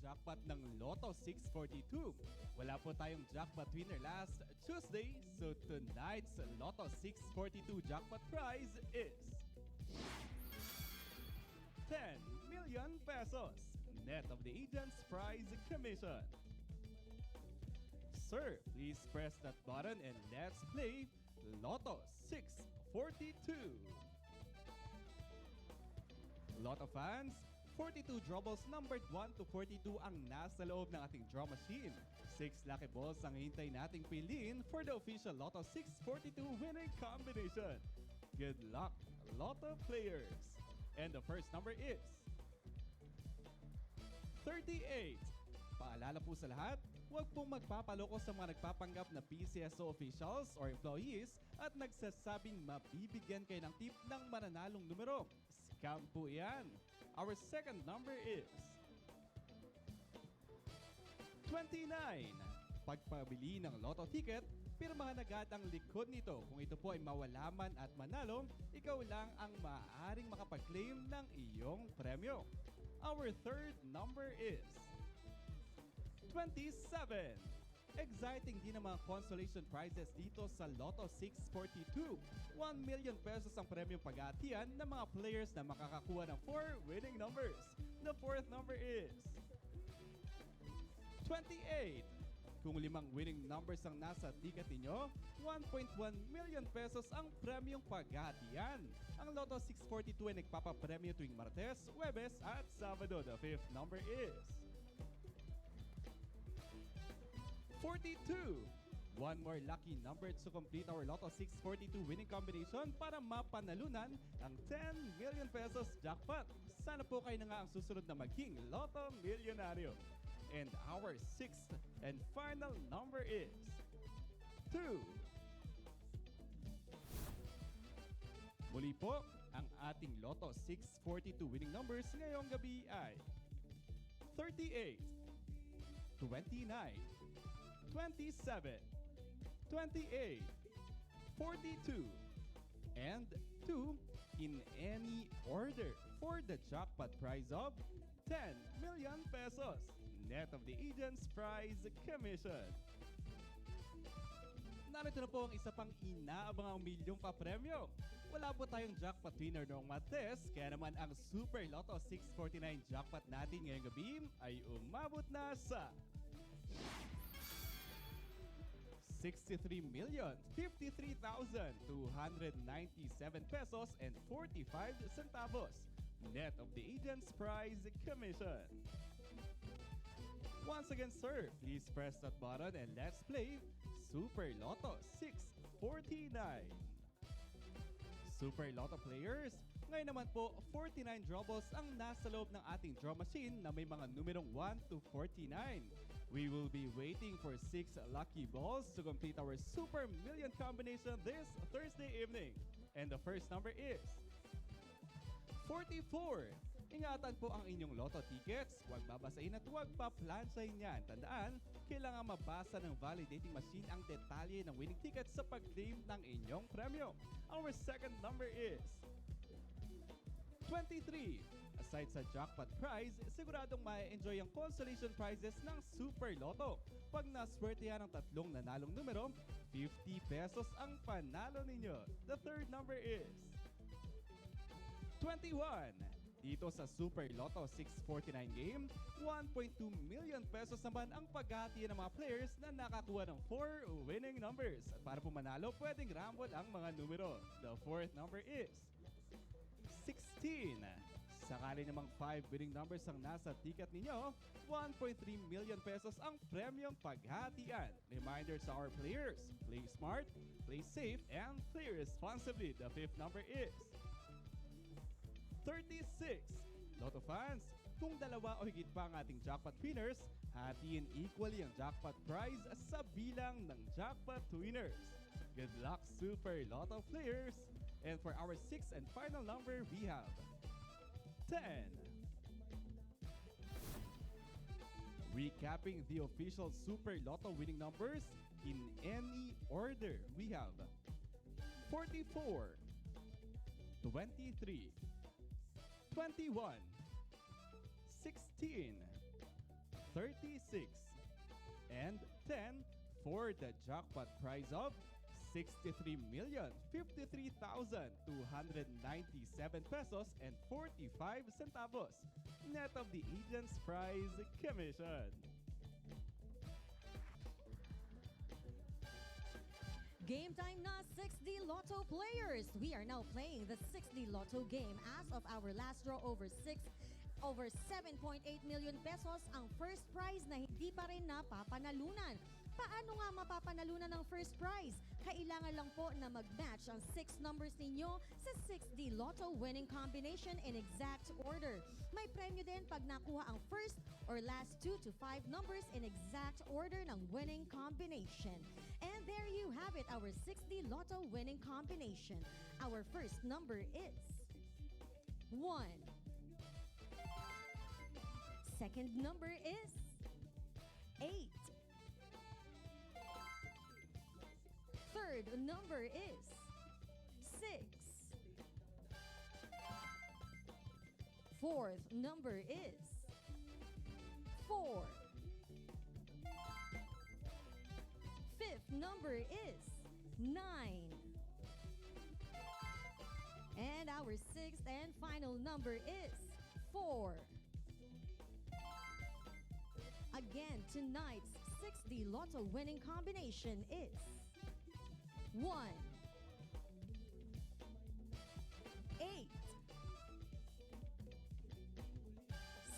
jackpot ng Lotto 642. Wala po tayong jackpot winner last Tuesday, so tonight's Lotto 642 jackpot prize is 10 million pesos, net of the agent's prize commission. Sir, please press that button and let's play Lotto 642. Lotto fans, 42 draw balls numbered 1 to 42 ang nasa loob ng ating draw machine. 6 lucky balls ang hintay nating piliin for the official Lotto 642 winning combination. Good luck, Lotto players! And the first number is 38. Paalala po sa lahat, huwag pong magpapaloko sa mga nagpapanggap na PCSO officials or employees at nagsasabing mabibigyan kayo ng tip ng mananalong numero. Scam po yan. Our second number is 29. Pagpabili ng Lotto ticket, pirmahan agad ang likod nito. Kung ito po ay mawala man at manalo, ikaw lang ang maaaring makapag-claim ng iyong premyo. Our third number is 27. Exciting din ang mga consolation prizes dito sa Lotto 642. 1 million pesos ang premyong pag-aatian ng mga players na makakakuha ng 4 winning numbers. The fourth number is 28. Kung 5 winning numbers ang nasa ticket ninyo, 1.1 million pesos ang premyong pag-aatian. Ang Lotto 642 ay nagpapapremyo tuwing Martes, Huwebes at Sabado. The fifth number is 42. One more lucky number to complete our Lotto 642 winning combination para mapanalunan ang 10 million pesos jackpot. Sana po kayo na nga ang susunod na maging Lotto Milyonaryo. And our sixth and final number is 2. Muli po, ang ating Lotto 642 winning numbers ngayong gabi ay 38, 29, 27, 28, 42, and 2 in any order for the jackpot prize of 10 million pesos, net of the agent's prize commission. Narito na po ang isa pang inaabangang milyong papremyo. Wala po tayong jackpot winner noong Martes, kaya naman ang Super Lotto 649 jackpot natin ngayong gabi ay umabot na sa 63,053,297 pesos and 45 centavos, net of the agent's prize commission. Once again, sir, please press that button and let's play Super Lotto 649. Super Lotto players, ngayon naman po 49 draw balls ang nasa loob ng ating draw machine na may mga numerong 1 to 49. We will be waiting for 6 lucky balls to complete our Super Million combination this Thursday evening. And the first number is 44. Ingatan po ang inyong Lotto tickets. Huwag babasahin at huwag paplansyahin yan. Tandaan, kailangan mabasa ng validating machine ang detalye ng winning ticket sa pag-claim ng inyong premyo. Our second number is 23. Aside sa jackpot prize, siguradong ma-enjoy ang consolation prizes ng Super Lotto. Pag naswertehan ang tatlong nanalong numero, 50 pesos ang panalo ninyo. The third number is 21. Dito sa Super Lotto 649 game, 1.2 million pesos naman ang paghati ng mga players na nakakuha ng 4 winning numbers. At para po manalo, pwedeng rumble ang mga numero. The fourth number is 16. Sakali namang 5 winning numbers ang nasa ticket ninyo, 1.3 million pesos ang premyong paghatian. Reminder sa our players, play smart, play safe, and play responsibly. The fifth number is 36. Lotto fans, kung dalawa o higit pa ang ating jackpot winners, hatiin equally ang jackpot prize sa bilang ng jackpot winners. Good luck, Super Lotto players! And for our sixth and final number, we have 10. Recapping the official Super Lotto winning numbers in any order, we have 44, 23, 21, 16, 36. And 10 for the jackpot prize of 63,053,297 pesos and 45 centavos, net of the agent's prize commission. Game time na, 6D Lotto players. We are now playing the 6D Lotto game. As of our last draw, over 7.8 million pesos ang first prize na hindi pa rin napapanalunan. Paano nga mapapanalunan ng first prize? Kailangan lang po na mag-match ang 6 numbers ninyo sa 6D Lotto winning combination in exact order. May premyo din pag nakuha ang first or last 2 to 5 numbers in exact order ng winning combination. And there you have it, our 6D Lotto winning combination. Our first number is 1. Second number is 8. Third number is 6. Fourth number is 4. Fifth number is 9. And our sixth and final number is 4. Again, tonight's 6D Lotto winning combination is 1, 8,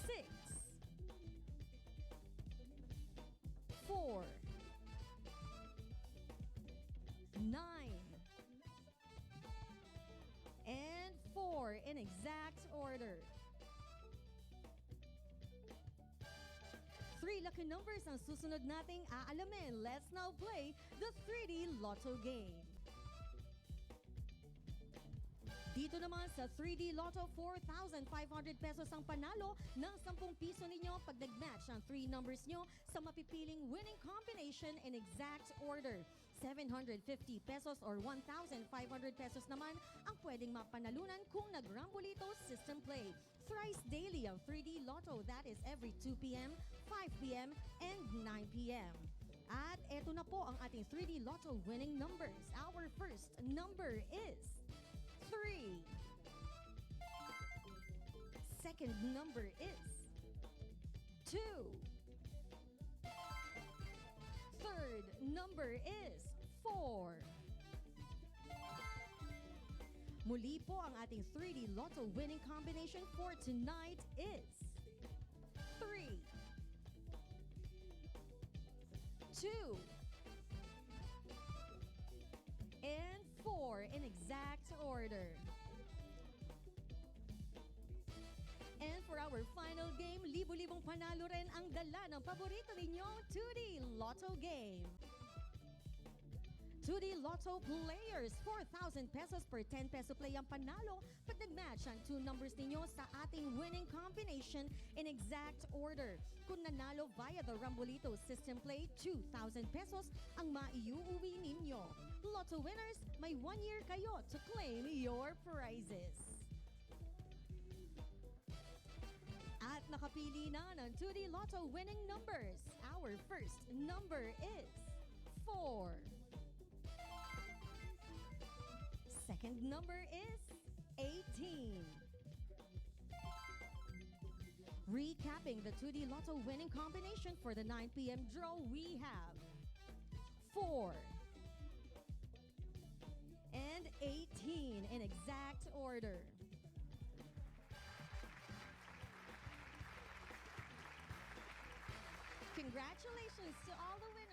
6, 4, 9, and 4 in exact order. 3 lucky numbers ang susunod nating aalamin. Let's now play the 3D Lotto game. Dito naman sa 3D Lotto, 4,500 pesos ang panalo ng 10 piso ninyo pag nag-match ang 3 numbers nyo sa mapipiling winning combination in exact order. 750 pesos or 1,500 pesos naman ang pwedeng mapanalunan kung nag-Rambolito system play. Thrice daily ang 3D Lotto, that is every 2 p.m., 5 p.m., and 9 p.m. At eto na po ang ating 3D Lotto winning numbers. Our first number is 3. Second number is 2. Third number is 4. Muli po ang ating 3D Lotto winning combination for tonight is 3, 2, and 4 in exact order. And for our final game, libo-libong panalo rin ang dala ng paborito ninyong 2D Lotto game. 2D Lotto players, 4,000 pesos per 10 peso play ang panalo pag nag-match ang 2 numbers ninyo sa ating winning combination in exact order. Kung nanalo via the Rambolito system play, 2,000 pesos ang maiuuwi ninyo. Lotto winners, may 1 year kayo to claim your prizes. At nakapili na ng 2D Lotto winning numbers. Our first number is 4. Second number is 18. Recapping the 2D Lotto winning combination for the 9 p.m. draw, we have 4 and 18 in exact order. Congratulations to all the winners.